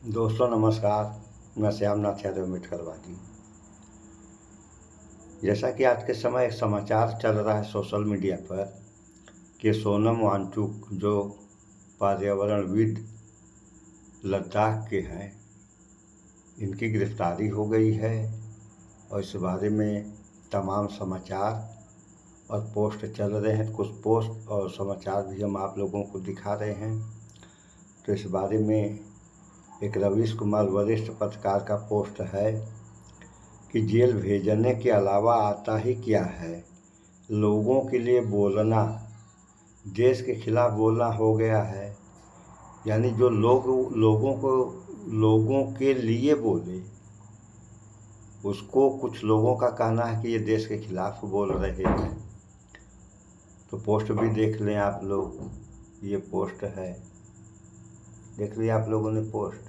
दोस्तों नमस्कार। मैं श्यामनाथ यादव मिटकलवादी। जैसा कि आज के समय एक समाचार चल रहा है सोशल मीडिया पर कि सोनम वांगचुक जो पर्यावरणविद लद्दाख के हैं, इनकी गिरफ्तारी हो गई है और इस बारे में तमाम समाचार और पोस्ट चल रहे हैं। कुछ पोस्ट और समाचार भी हम आप लोगों को दिखा रहे हैं। तो इस बारे में एक रवीश कुमार वरिष्ठ पत्रकार का पोस्ट है कि जेल भेजने के अलावा आता ही क्या है, लोगों के लिए बोलना, देश के खिलाफ बोलना हो गया है। यानी जो लोगों के लिए बोले, उसको कुछ लोगों का कहना है कि ये देश के खिलाफ बोल रहे हैं। तो पोस्ट भी देख लें आप लोग, ये पोस्ट है, देख लिया आप लोगों ने पोस्ट।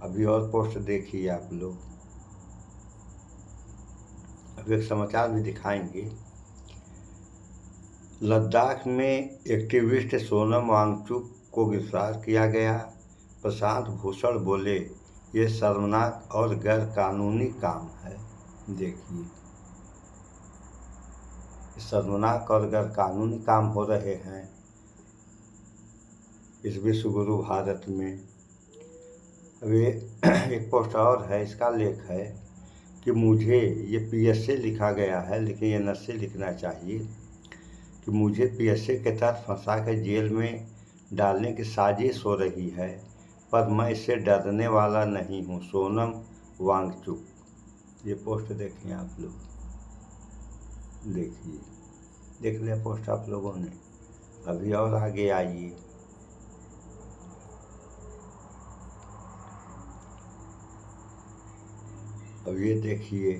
अभी और पोस्ट देखिए आप लोग। अभी एक समाचार भी दिखाएंगे। लद्दाख में एक्टिविस्ट सोनम वांगचुक को गिरफ्तार किया गया। प्रशांत भूषण बोले, ये शर्मनाक और गैर कानूनी काम है। देखिए, शर्मनाक और गैर कानूनी काम हो रहे हैं इस विश्व गुरु भारत में। अभी एक पोस्ट और है, इसका लेख है कि मुझे, ये पीएसए लिखा गया है लेकिन ये नस्से लिखना चाहिए, कि मुझे पीएसए के तहत फंसा कर जेल में डालने की साजिश हो रही है, पर मैं इससे डरने वाला नहीं हूँ। सोनम वांगचुक। ये पोस्ट देखें आप लोग, देखिए, देख लिया पोस्ट आप लोगों ने। अभी और आगे आइए। अब ये देखिए,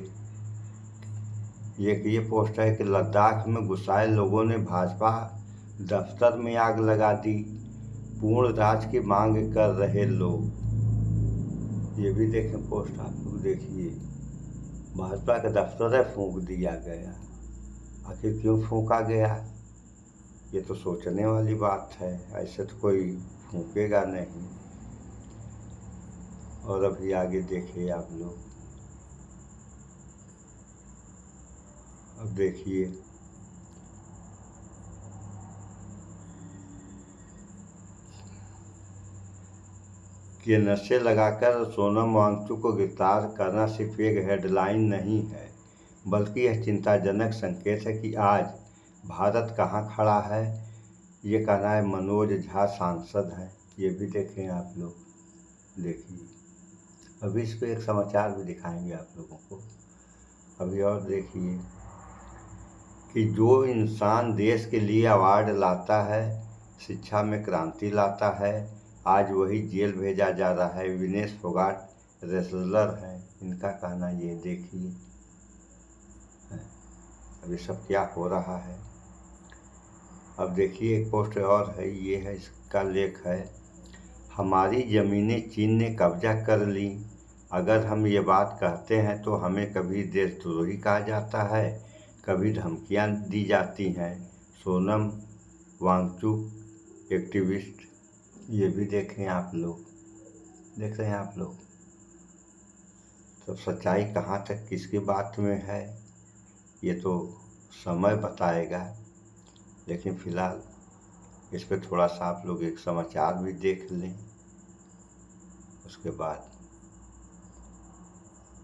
ये पोस्ट है कि लद्दाख में गुस्साए लोगों ने भाजपा दफ्तर में आग लगा दी, पूर्ण राज की मांग कर रहे लोग। ये भी देखें पोस्ट आप लोग, देखिए, भाजपा के दफ्तर फूंक दिया गया। आखिर क्यों फूंका गया, ये तो सोचने वाली बात है। ऐसे तो कोई फूंकेगा नहीं। और अभी आगे देखिए आप लोग। अब देखिए, कि नशे लगाकर सोनम वांगचुक को गिरफ्तार करना सिर्फ एक हेडलाइन नहीं है, बल्कि यह चिंताजनक संकेत है कि आज भारत कहाँ खड़ा है। ये कहना है मनोज झा सांसद हैं। ये भी देखें आप लोग, देखिए। अभी इस पर एक समाचार भी दिखाएंगे आप लोगों को। अभी और देखिए कि जो इंसान देश के लिए अवार्ड लाता है, शिक्षा में क्रांति लाता है, आज वही जेल भेजा जा रहा है। विनेश फोगाट रेसलर हैं, इनका कहना ये देखिए। अभी सब क्या हो रहा है। अब देखिए, एक पोस्ट और है, ये है, इसका लेख है, हमारी ज़मीनें चीन ने कब्जा कर ली। अगर हम ये बात कहते हैं तो हमें कभी देशद्रोही कहा जाता है, कभी धमकियां दी जाती हैं। सोनम वांगचुक एक्टिविस्ट। ये भी देखें आप लोग, देख रहे हैं आप लोग। तो सच्चाई कहाँ तक किसकी बात में है, ये तो समय बताएगा। लेकिन फिलहाल इस पर थोड़ा सा आप लोग एक समाचार भी देख लें, उसके बाद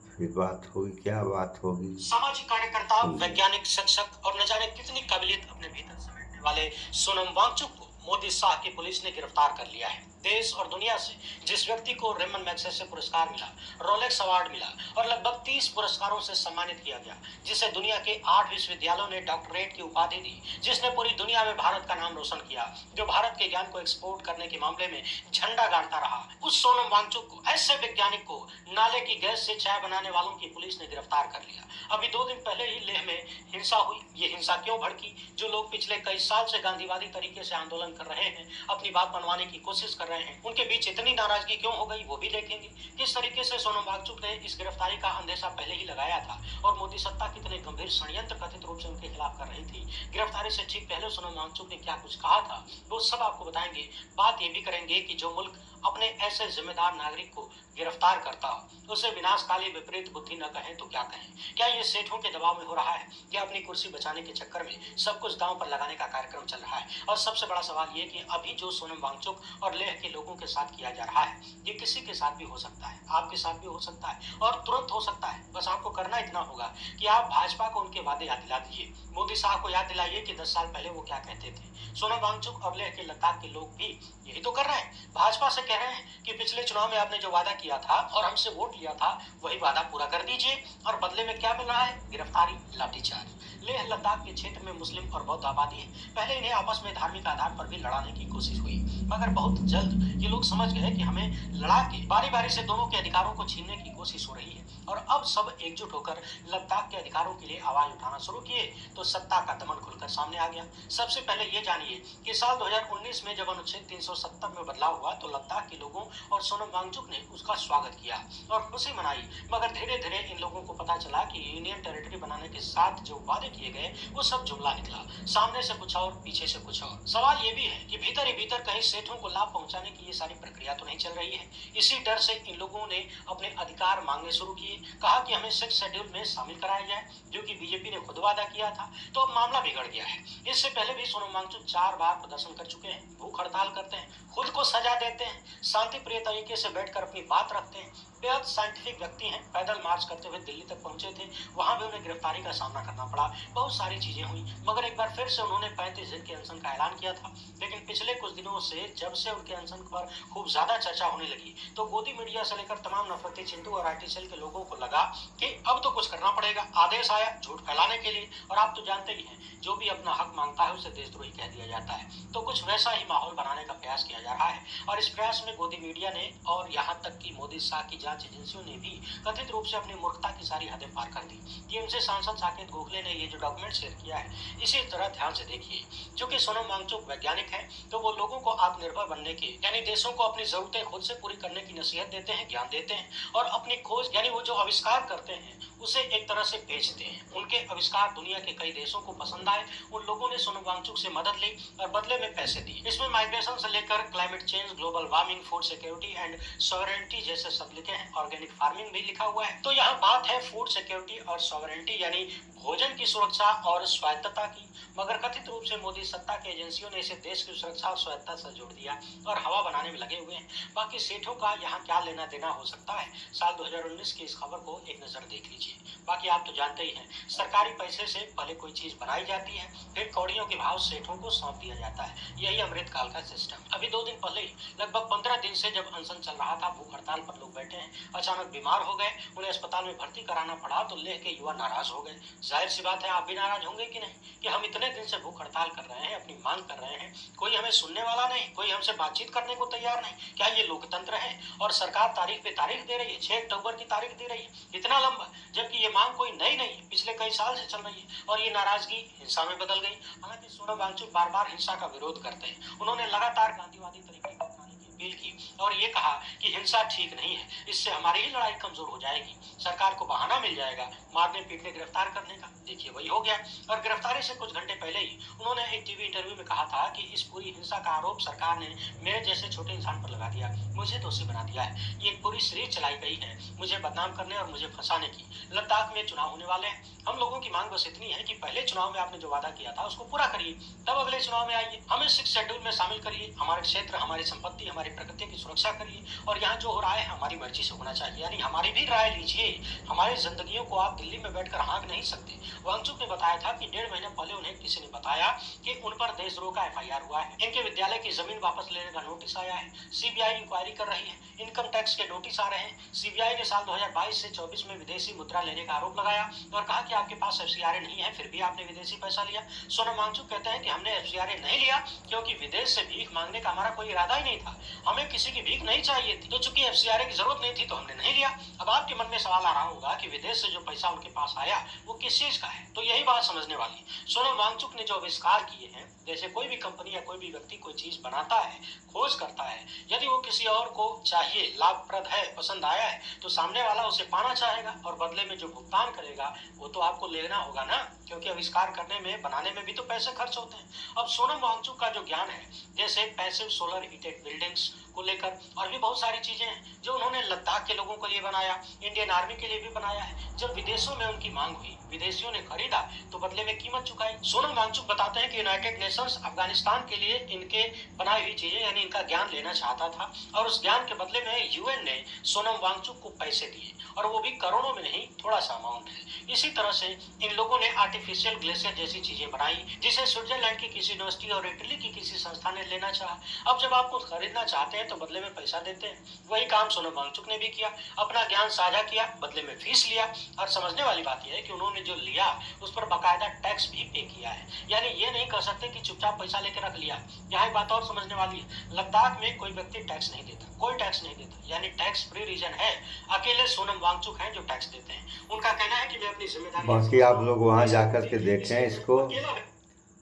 फिर बात होगी। क्या बात होगी। सामाजिक कार्यकर्ता, वैज्ञानिक, शिक्षक और न जाने कितनी काबिलियत अपने भीतर समेटने वाले सोनम वांगचुक को मोदी शाह की पुलिस ने गिरफ्तार कर लिया है। देश और दुनिया से जिस व्यक्ति को रेमन मैग्सेसे पुरस्कार मिला, रोलेक्स अवार्ड मिला और लगभग 30 पुरस्कारों से सम्मानित किया गया, जिसे दुनिया के 8 विश्वविद्यालयों ने डॉक्टरेट की उपाधि दी, जिसने पूरी दुनिया में भारत का नाम रोशन किया, जो भारत के ज्ञान को एक्सपोर्ट करने के मामले में झंडा गाड़ता रहा, उस सोनम वांगचुक को, ऐसे वैज्ञानिक को नाले की गैस से चाय बनाने वालों की पुलिस ने गिरफ्तार कर लिया। अभी 2 दिन पहले ही लेह में हिंसा हुई। ये हिंसा क्यों भड़की? जो लोग पिछले कई साल से गांधीवादी तरीके से आंदोलन कर रहे हैं, अपनी बात मनवाने की कोशिश कर रहे हैं, उनके बीच इतनी नाराजगी क्यों हो गई, वो भी देखेंगे। किस तरीके से सोनम वांगचुक ने इस गिरफ्तारी का अंदेशा पहले ही लगाया था और मोदी सत्ता कितने गंभीर षड्यंत्र कथित रूप से उनके खिलाफ कर रही थी। गिरफ्तारी से ठीक पहले सोनम वांगचुक ने क्या कुछ कहा था, वो सब आपको बताएंगे। बात ये भी करेंगे कि जो मुल्क अपने ऐसे जिम्मेदार नागरिक को गिरफ्तार करता हो, उसे विनाशकाली विपरीत बुद्धि न कहें तो क्या कहें। क्या ये सेठों के दबाव में हो रहा है, क्या अपनी कुर्सी बचाने के चक्कर में सब कुछ दांव पर लगाने का कार्यक्रम चल रहा है? और सबसे बड़ा सवाल ये कि अभी जो सोनम वांगचुक और लेह के लोगों के साथ किया जा रहा है, ये किसी के साथ भी हो सकता है, आपके साथ भी हो सकता है और तुरंत हो सकता है। बस आपको करना इतना होगा कि आप भाजपा को उनके वादे याद दिला दीजिए। मोदी साहब को याद दिलाइए कि 10 साल पहले वो क्या कहते थे। सोनम वांगचुक और लेह के लद्दाख के लोग भी यही तो कर रहे हैं। भाजपा से कह रहे हैं कि पिछले चुनाव में आपने जो वादा किया था और हमसे वोट लिया था, वही वादा पूरा कर दीजिए। और बदले में क्या मिल रहा है? गिरफ्तारी, लाठीचार्ज। लेह लद्दाख के क्षेत्र में मुस्लिम और बौद्ध आबादी है। पहले इन्हें आपस में धार्मिक आधार पर भी लड़ाने की कोशिश हुई, मगर बहुत जल्द ये लोग समझ गए कि हमें लड़ा के बारी बारी से दोनों के अधिकारों को छीनने की कोशिश हो रही है। और अब सब एकजुट होकर लद्दाख के अधिकारों के लिए आवाज उठाना शुरू किए तो सत्ता का दमन खुलकर सामने आ गया। सबसे पहले ये जानिए कि साल 2019 में जब अनुच्छेद 370 में बदलाव हुआ तो लद्दाख के लोगों और सोनम वांगचुक ने उसका स्वागत किया और खुशी मनाई। मगर धीरे धीरे इन लोगों को पता चला कि यूनियन टेरिटरी बनाने के साथ जो वादे किए गए वो सब जुमला निकला। सामने से कुछ और, पीछे से कुछ और। सवाल ये भी है कि भीतर ही भीतर कहीं सेठों को लाभ पहुंचाने की ये सारी प्रक्रिया तो नहीं चल रही है। इसी डर से इन लोगों ने अपने अधिकार मांगने शुरू किए। कहा कि हमें 6 शेड्यूल में शामिल कराया जाए, जो कि बीजेपी ने खुद वादा किया था। तो अब मामला बिगड़ गया है। इससे पहले भी सोनम वांगचुक 4 बार प्रदर्शन कर चुके हैं, भूख हड़ताल करते हैं, खुद को सजा देते हैं, शांति प्रिय तरीके से बैठकर अपनी बात रखते हैं। बेहद साइंटिफिक व्यक्ति हैं। पैदल मार्च करते हुए दिल्ली तक पहुंचे थे, वहां भी उन्हें गिरफ्तारी का सामना करना पड़ा। बहुत सारी चीजें हुई, मगर एक बार फिर से उन्होंने 35 दिन के अनशन का ऐलान किया था। लेकिन पिछले कुछ दिनों से जब से उनके अनशन पर खूब ज्यादा चर्चा होने लगी तो गोदी मीडिया से लेकर तमाम नफरती चिंटू और आईटी सेल के लोगों को लगा कि अब तो कुछ करना पड़ेगा। आदेश आया झूठ फैलाने के लिए, और आप तो जानते ही हैं जो भी अपना हक मांगता है उसे देशद्रोही कह दिया जाता है। तो कुछ वैसा ही माहौल बनाने का प्रयास किया जा रहा है और इस प्रयास में गोदी मीडिया ने और यहाँ तक कि मोदी शाह की जांच एजेंसियों ने भी कथित रूप से अपनी मूर्खता की सारी हदें पार कर दी। टीएमसी सांसद साकेत गोखले ने ये जो डॉक्यूमेंट शेयर किया है, इसी तरह ध्यान से देखिए। चूंकि सोनम वांगचुक वैज्ञानिक है तो वो लोगों को आत्मनिर्भर बनने के यानी देशों को अपनी जरूरतें खुद से पूरी करने की नसीहत देते हैं, ज्ञान देते हैं और अपनी खोज यानी वो जो आविष्कार करते हैं उसे एक तरह से बेचते हैं। उनके आविष्कार दुनिया के कई देशों को पसंद आए। उन लोगों ने सोनम वांगचुक से मदद ली और बदले में पैसे दिए। इसमें माइग्रेशन से लेकर climate change, global warming, food security and sovereignty जैसे शब्द लिखे हैं। ऑर्गेनिक फार्मिंग भी लिखा हुआ है। तो यहाँ बात है फूड सिक्योरिटी और सॉवरेनिटी यानी भोजन की सुरक्षा और स्वायत्तता की। मगर कथित रूप से मोदी सत्ता की एजेंसियों ने इसे देश की सुरक्षा और स्वायत्तता से जोड़ दिया और हवा बनाने में लगे हुए हैं। बाकी सेठों का यहाँ क्या लेना देना हो सकता है? साल 2019 की इस खबर को एक नजर देख लीजिए। बाकी आप तो जानते ही हैं, सरकारी पैसे से पहले कोई चीज बनाई जाती है, फिर कौड़ियों के भाव सेठों को सौंप दिया जाता है। यही अमृतकाल का सिस्टम। अभी 2 दिन पहले लगभग 15 दिन से जब अनशन चल रहा था, भूख हड़ताल पर लोग बैठे हैं, अचानक बीमार हो गए, उन्हें अस्पताल में भर्ती कराना पड़ा तो लेह के युवा नाराज हो गए। जाहिर सी बात है, आप भी नाराज होंगे कि नहीं कि हम इतने दिन से भूख हड़ताल कर रहे हैं, अपनी मांग कर रहे हैं, कोई हमें सुनने वाला नहीं, कोई हमसे बातचीत करने को तैयार नहीं। क्या ये लोकतंत्र है? और सरकार तारीख पे तारीख दे रही है, 6 अक्टूबर की तारीख दे रही है, इतना लंबा, जबकि ये मांग कोई नई नहीं है, पिछले कई साल से चल रही है और ये नाराजगी हिंसा में बदल गई। हालांकि सोनम वांगचुक बार बार हिंसा का विरोध करते हैं। उन्होंने लगातार गांधीवादी तरीके को अपनाने की अपील की और ये कहा कि हिंसा ठीक नहीं है, इससे हमारी ही लड़ाई कमजोर हो जाएगी, सरकार को बहाना मिल जाएगा मारने पीटने गिरफ्तार करने का। देखिए वही हो गया। और गिरफ्तारी से कुछ घंटे पहले ही उन्होंने एक टीवी इंटरव्यू में कहा था कि इस पूरी हिंसा का आरोप सरकार ने मेरे जैसे छोटे इंसान पर लगा दिया, मुझे दोषी बना दिया है। ये एक पूरी सीरीज चलाई गई है मुझे बदनाम करने और मुझे फंसाने की। लद्दाख में चुनाव होने वाले हैं, हम लोगों की मांग बस इतनी है कि पहले चुनाव में आपने जो वादा किया था उसको पूरा करिए, तब अगले चुनाव में आइए, हमें 6 शेड्यूल में शामिल करिए, हमारे क्षेत्र, हमारी संपत्ति, हमारी प्रकृति की सुरक्षा करिए और यहाँ जो हो रहा है हमारी मर्जी से होना चाहिए, यानी हमारी भी राय लीजिए। हमारी जिंदगियों को आप दिल्ली में बैठकर हाँक नहीं सकते। वांगचुक ने बताया था कि 1.5 महीने पहले उन्हें किसी ने बताया कि उन पर देशद्रोह का एफआईआर हुआ है, इनके विद्यालय की जमीन वापस लेने का नोटिस आया है, सीबीआई इंक्वायरी कर रही है, इनकम टैक्स के नोटिस आ रहे हैं। सीबीआई ने साल 2022 से 24 में विदेशी मुद्रा लेने का आरोप लगाया और कहा कि आपके पास एफसीआरए नहीं है, फिर भी आपने विदेशी पैसा लिया। सोनम वांगचुक कहते हैं कि हमने एफसीआरए नहीं लिया क्योंकि विदेश से भीख मांगने का हमारा कोई इरादा ही नहीं था, हमें किसी की भीख नहीं चाहिए थी, तो चूंकि एफसीआरए की जरूरत नहीं थी तो हमने नहीं लिया। अब आपके मन में सवाल आ रहा होगा कि विदेश से जो पैसा उनके पास आया वो किस चीज का है, तो यही बात समझने वाली। सोनम वांगचुक ने जो आविष्कार किए हैं जैसे कोई भी कंपनी या कोई भी व्यक्ति कोई चीज बनाता है, खोज करता है, यदि वो किसी और को चाहिए, लाभप्रद है, पसंद आया है, तो सामने वाला उसे पाना चाहेगा और बदले में जो भुगतान करेगा वो तो आपको लेना होगा ना, क्योंकि आविष्कार करने में, बनाने में भी तो पैसे खर्च होते हैं। अब सोनम वांगचुक का जो ज्ञान है, जैसे पैसिव सोलर हीटेड बिल्डिंग्स को लेकर और भी बहुत सारी चीजें हैं जो उन्होंने लद्दाख के लोगों के लिए बनाया, इंडियन आर्मी के लिए भी बनाया है। जब विदेशों में उनकी मांग हुई, विदेशियों ने खरीदा तो बदले में कीमत चुकाई। सोनम वांगचुक बताते हैं कि यूनाइटेड नेशंस अफगानिस्तान के लिए इनके बनाई हुई चीजें यानी इनका ज्ञान लेना चाहता था और उस ज्ञान के बदले में यूएन ने सोनम वांगचुक को पैसे दिए और वो भी करोड़ों में नहीं, थोड़ा सा अमाउंट है। इसी तरह से इन लोगों ने आर्टिफिशियल ग्लेशियर जैसी चीजें बनाई जिसे स्विट्जरलैंड की किसी यूनिवर्सिटी और इटली की किसी संस्था ने लेना चाहा। अब जब आप कुछ खरीदना चाहते हैं तो बदले में पैसा देते हैं। वही काम सोनम वांगचुक ने भी किया, अपना ज्ञान साझा किया, बदले में फीस लिया। और समझने वाली बात यह है कि उन्होंने जो लिया उस पर बाकायदा टैक्स भी पे किया है, यानी ये नहीं कर सकते कि चुपचाप पैसा लेकर रख लिया। यहाँ एक बात और समझने वाली है, लद्दाख में कोई व्यक्ति टैक्स नहीं देता, कोई टैक्स नहीं देता, यानी टैक्स फ्री रीजन है। अकेले सोनम वांगचुक हैं जो टैक्स देते हैं। उनका कहना है कि मैं अपनी जिम्मेदारी, बाकी आप लोग वहाँ जाकर के देखें इसको,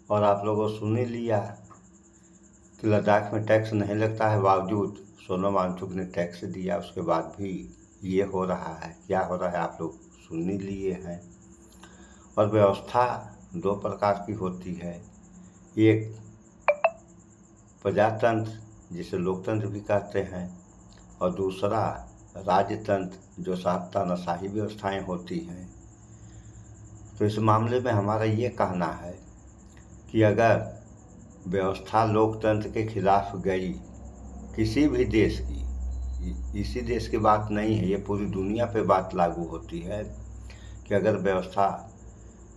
और आप लोगों सुन ही लिया कि लद्दाख में टैक्स नहीं लगता है, बावजूद सोनम वांगचुक ने टैक्स दिया, उसके बाद भी ये हो रहा है। क्या हो रहा है आप लोग सुन ही लिए हैं। और व्यवस्था दो प्रकार की होती है, एक प्रजातंत्र जिसे लोकतंत्र भी कहते हैं, और दूसरा राजतंत्र जो तानाशाही व्यवस्थाएं होती हैं। तो इस मामले में हमारा ये कहना है कि अगर व्यवस्था लोकतंत्र के खिलाफ गई किसी भी देश की, इसी देश की बात नहीं है, ये पूरी दुनिया पे बात लागू होती है कि अगर व्यवस्था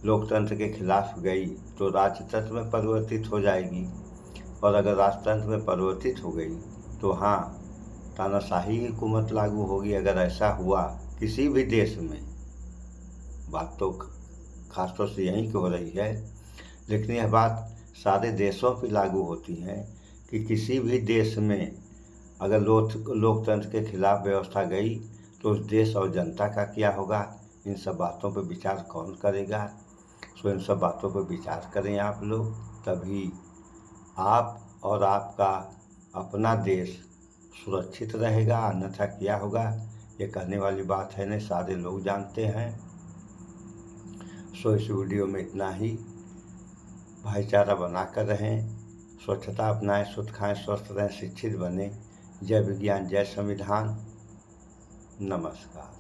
लोकतंत्र के खिलाफ गई तो राजतंत्र में परिवर्तित हो जाएगी, और अगर राजतंत्र में परिवर्तित हो गई तो हाँ, तानाशाही हुकूमत लागू होगी। अगर ऐसा हुआ किसी भी देश में, बात तो खासतौर से यहीं की हो रही है, लेकिन यह बात सारे देशों पर लागू होती है कि किसी भी देश में अगर लोकतंत्र के खिलाफ व्यवस्था गई तो उस देश और जनता का क्या होगा, इन सब बातों पर विचार कौन करेगा। सो इन सब बातों पर विचार करें आप लोग, तभी आप और आपका अपना देश सुरक्षित रहेगा। अन्यथा क्या होगा, ये कहने वाली बात है नहीं, सारे लोग जानते हैं। सो इस वीडियो में इतना ही। भाईचारा बनाकर रहें, स्वच्छता अपनाएं, शुद्ध खाएं, स्वस्थ रहें, शिक्षित बने। जय विज्ञान, जय संविधान। नमस्कार।